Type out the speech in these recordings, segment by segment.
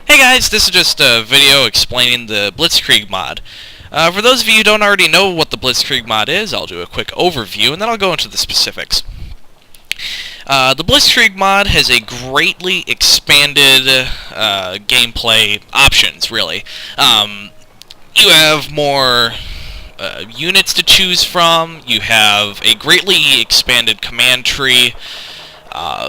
Hey guys, this is just a video explaining the Blitzkrieg mod. For those of you who don't already know what the Blitzkrieg mod is, I'll do a quick overview and then I'll go into the specifics. The Blitzkrieg mod has a greatly expanded gameplay options, really. You have more units to choose from, you have a greatly expanded command tree.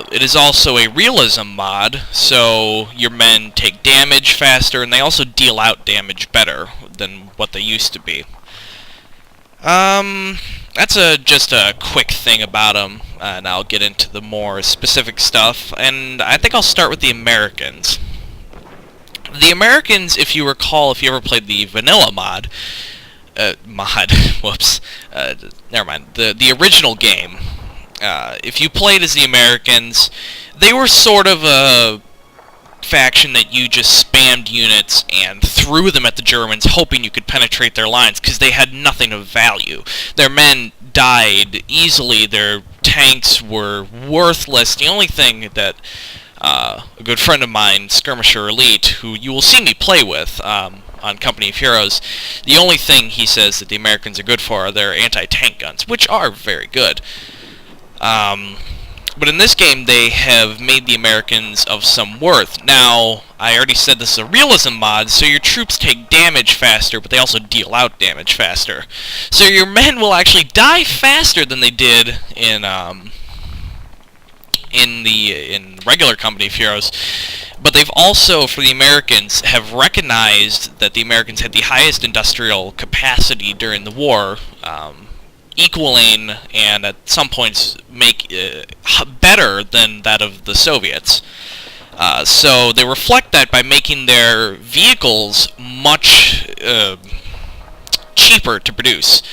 It is also a realism mod, so your men take damage faster, and they also deal out damage better than what they used to be. That's just a quick thing about them, and I'll get into the more specific stuff, and I think I'll start with the Americans. The Americans, if you recall, if you ever played the vanilla mod, whoops, never mind, the original game, if you played as the Americans, they were sort of a faction that you just spammed units and threw them at the Germans, hoping you could penetrate their lines, because they had nothing of value. Their men died easily, their tanks were worthless. The only thing that a good friend of mine, Skirmisher Elite, who you will see me play with on Company of Heroes, the only thing he says that the Americans are good for are their anti-tank guns, which are very good. But in this game, they have made the Americans of some worth. Now, I already said this is a realism mod, so your troops take damage faster, but they also deal out damage faster. So your men will actually die faster than they did in regular Company of Heroes. But they've also, for the Americans, have recognized that the Americans had the highest industrial capacity during the war, equaling and at some points make better than that of the Soviets. So they reflect that by making their vehicles much cheaper to produce.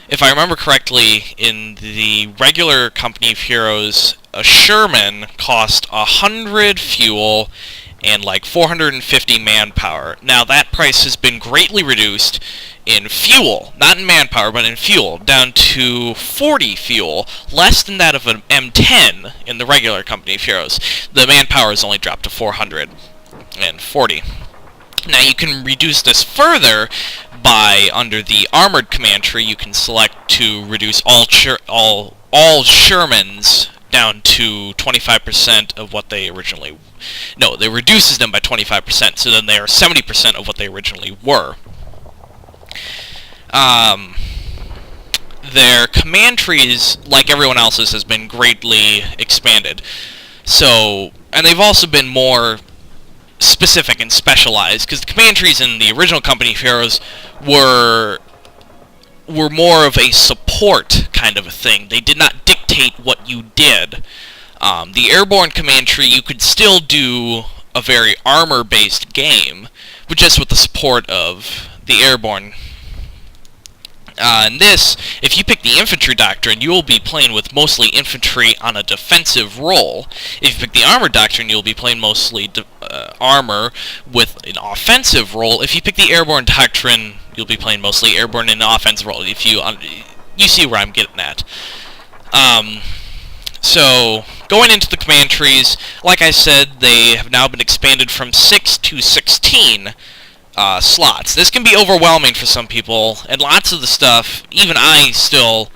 If I remember correctly, in the regular Company of Heroes, a Sherman cost 100 fuel and like 450 manpower. Now that price has been greatly reduced in fuel, not in manpower, but in fuel, down to 40 fuel, less than that of an M10 in the regular Company of Heroes. The manpower has only dropped to 440. Now you can reduce this further by, under the armored command tree, you can select to reduce all Shermans down to 25% of what they originally... No, it reduces them by 25%, so then they are 70% of what they originally were. Their command trees, like everyone else's, has been greatly expanded. So, and they've also been more specific and specialized, because the command trees in the original Company of Heroes were more of a support kind of a thing. They did not dictate what you did. The airborne command tree, you could still do a very armor-based game, but just with the support of the airborne. In this, if you pick the infantry doctrine, you will be playing with mostly infantry on a defensive role. If you pick the armor doctrine, you'll be playing mostly armor with an offensive role. If you pick the airborne doctrine, you'll be playing mostly airborne in an offensive role. If you see where I'm getting at. So, going into the command trees, like I said, they have now been expanded from 6 to 16 slots. This can be overwhelming for some people, and lots of the stuff, even I still,